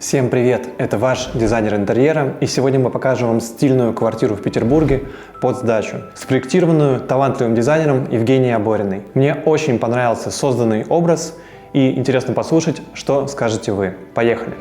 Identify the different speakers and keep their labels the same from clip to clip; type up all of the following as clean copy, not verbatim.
Speaker 1: Всем привет! Это ваш дизайнер интерьера, и сегодня мы покажем вам стильную квартиру в Петербурге под сдачу, спроектированную талантливым дизайнером Евгенией Обориной. Мне очень понравился созданный образ, и интересно послушать, что скажете вы. Поехали!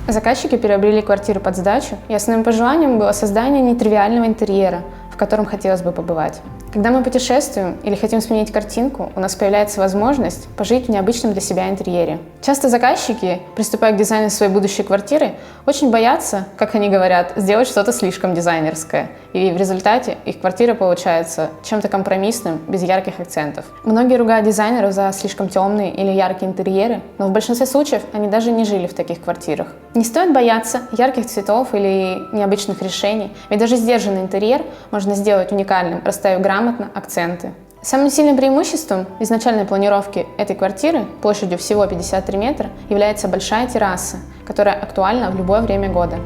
Speaker 2: Заказчики приобрели квартиру под сдачу, и основным пожеланием было создание нетривиального интерьера, в котором хотелось бы побывать. Когда мы путешествуем или хотим сменить картинку, у нас появляется возможность пожить в необычном для себя интерьере. Часто заказчики, приступая к дизайну своей будущей квартиры, очень боятся, как они говорят, сделать что-то слишком дизайнерское. И в результате их квартира получается чем-то компромиссным, без ярких акцентов. Многие ругают дизайнеров за слишком темные или яркие интерьеры, но в большинстве случаев они даже не жили в таких квартирах. Не стоит бояться ярких цветов или необычных решений, ведь даже сдержанный интерьер можно сделать уникальным, расставив грамотно акценты. Самым сильным преимуществом изначальной планировки этой квартиры, площадью всего 53 метра, является большая терраса, которая актуальна в любое время года.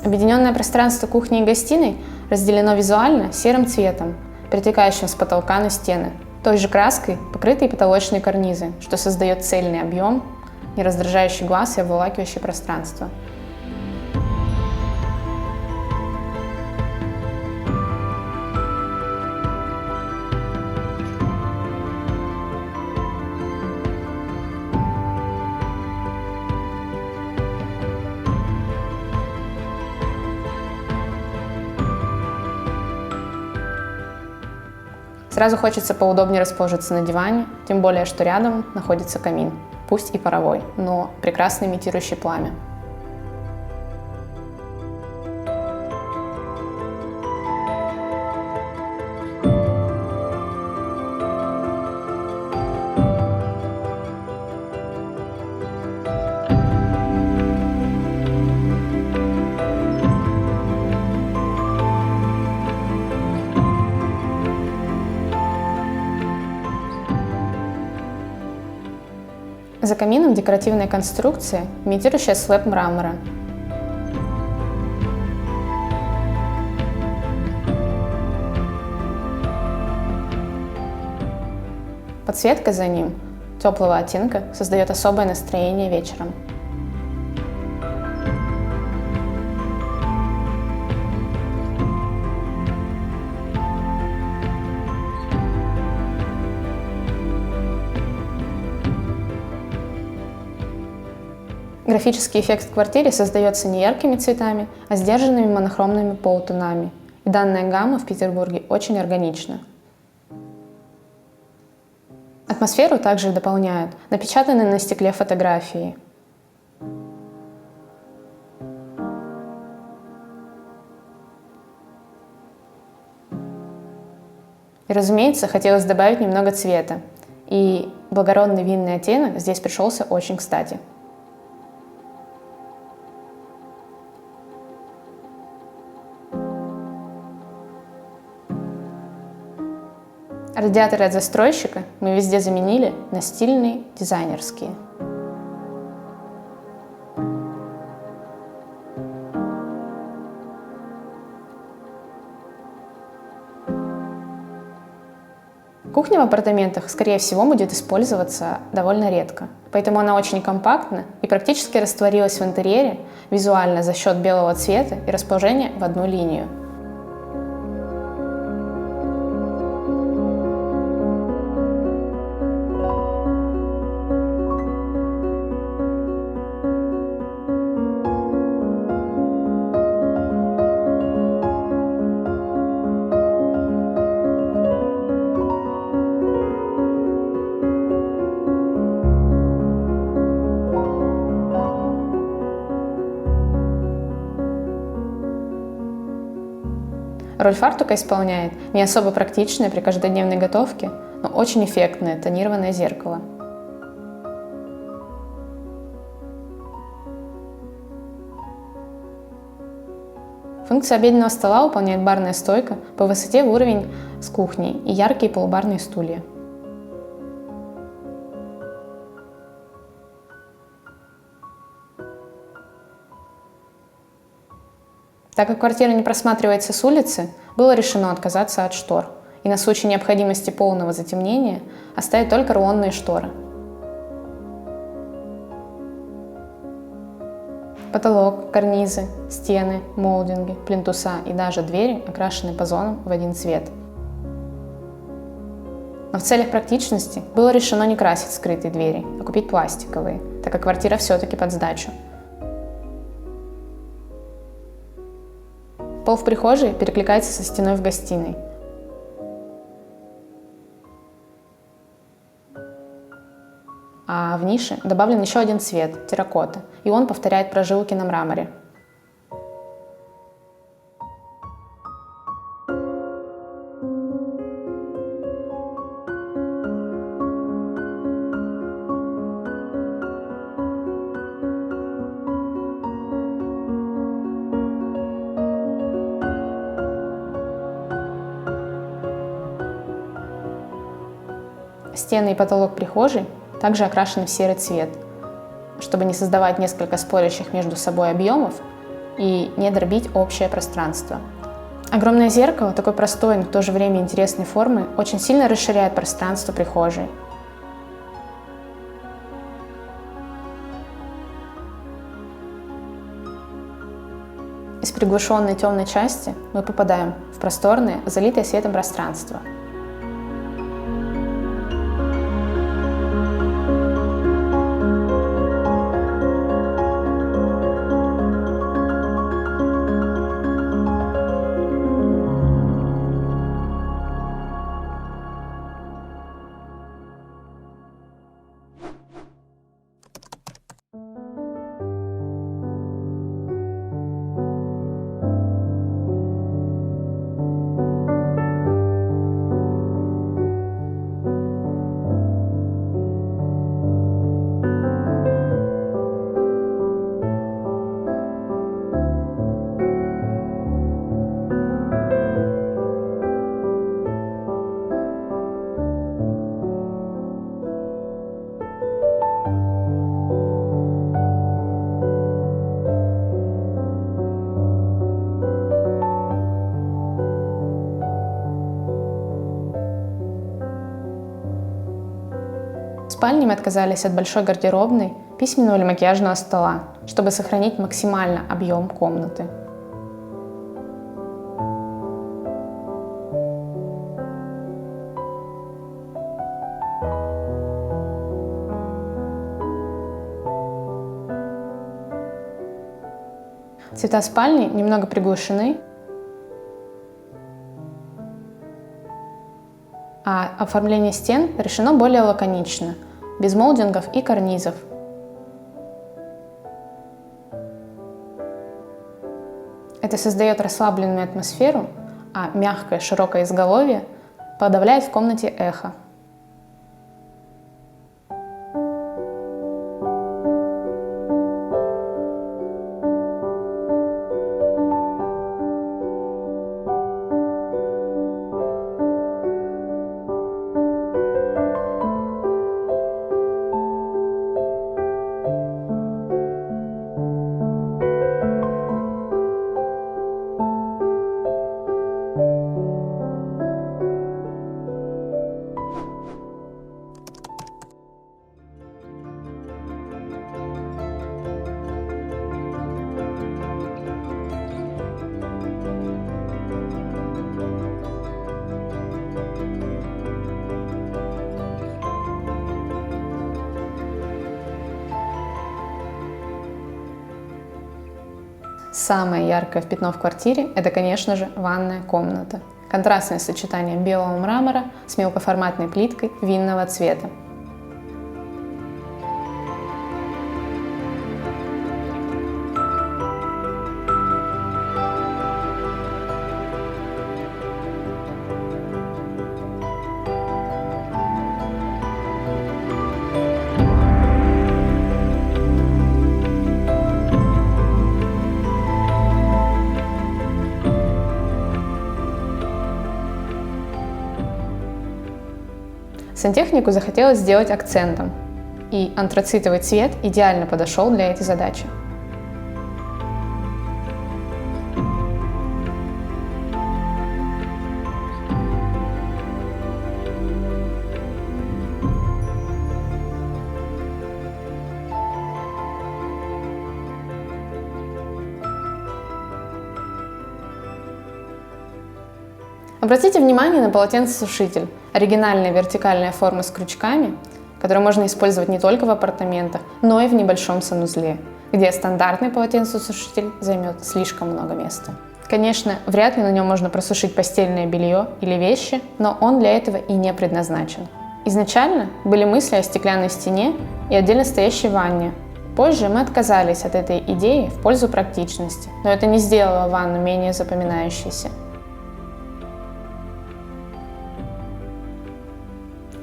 Speaker 2: Объединенное пространство кухни и гостиной разделено визуально серым цветом, перетекающим с потолка на стены. Той же краской покрыты и потолочные карнизы, что создает цельный объем, не раздражающий глаз и обволакивающий пространство. Сразу хочется поудобнее расположиться на диване, тем более, что рядом находится камин, пусть и паровой, но прекрасно имитирующий пламя. За камином декоративная конструкция, имитирующая слэб мрамора. Подсветка за ним, теплого оттенка, создает особое настроение вечером. Графический эффект в квартире создается не яркими цветами, а сдержанными монохромными полутонами. И данная гамма в Петербурге очень органична. Атмосферу также дополняют напечатанные на стекле фотографии. И, разумеется, хотелось добавить немного цвета. И благородный винный оттенок здесь пришелся очень кстати. Радиаторы от застройщика мы везде заменили на стильные дизайнерские. Кухня в апартаментах, скорее всего, будет использоваться довольно редко, поэтому она очень компактна и практически растворилась в интерьере визуально за счет белого цвета и расположения в одну линию. Роль фартука исполняет не особо практичное при каждодневной готовке, но очень эффектное тонированное зеркало. Функцию обеденного стола выполняет барная стойка по высоте в уровень с кухней и яркие полубарные стулья. Так как квартира не просматривается с улицы, было решено отказаться от штор и на случай необходимости полного затемнения оставить только рулонные шторы. Потолок, карнизы, стены, молдинги, плинтуса и даже двери окрашены по зонам в один цвет. Но в целях практичности было решено не красить скрытые двери, а купить пластиковые, так как квартира все-таки под сдачу. Пол в прихожей перекликается со стеной в гостиной. А в нише добавлен еще один цвет – терракота, и он повторяет прожилки на мраморе. Стены и потолок прихожей также окрашены в серый цвет, чтобы не создавать несколько спорящих между собой объемов и не дробить общее пространство. Огромное зеркало, такой простой, но в то же время интересной формы, очень сильно расширяет пространство прихожей. Из приглушенной темной части мы попадаем в просторное, залитое светом пространство. В спальне мы отказались от большой гардеробной, письменного или макияжного стола, чтобы сохранить максимально объем комнаты. Цвета спальни немного приглушены, а оформление стен решено более лаконично, без молдингов и карнизов. Это создает расслабленную атмосферу, а мягкое широкое изголовье подавляет в комнате эхо. Самое яркое пятно в квартире – это, конечно же, ванная комната. Контрастное сочетание белого мрамора с мелкоформатной плиткой винного цвета. Сантехнику захотелось сделать акцентом, и антрацитовый цвет идеально подошел для этой задачи. Обратите внимание на полотенцесушитель. Оригинальная вертикальная форма с крючками, которую можно использовать не только в апартаментах, но и в небольшом санузле, где стандартный полотенцесушитель займет слишком много места. Конечно, вряд ли на нем можно просушить постельное белье или вещи, но он для этого и не предназначен. Изначально были мысли о стеклянной стене и отдельно стоящей ванне. Позже мы отказались от этой идеи в пользу практичности, но это не сделало ванну менее запоминающейся.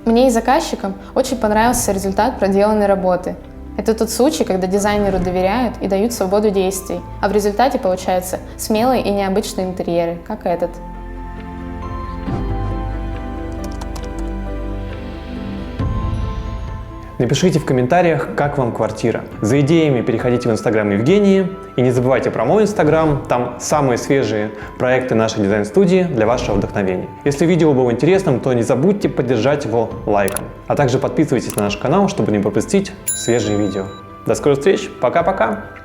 Speaker 2: Мне и заказчикам очень понравился результат проделанной работы. Это тот случай, когда дизайнеру доверяют и дают свободу действий, а в результате получаются смелые и необычные интерьеры, как этот.
Speaker 1: Напишите в комментариях, как вам квартира. За идеями переходите в Инстаграм Евгении. И не забывайте про мой Инстаграм, там самые свежие проекты нашей дизайн-студии для вашего вдохновения. Если видео было интересным, то не забудьте поддержать его лайком. А также подписывайтесь на наш канал, чтобы не пропустить свежие видео. До скорых встреч, пока-пока!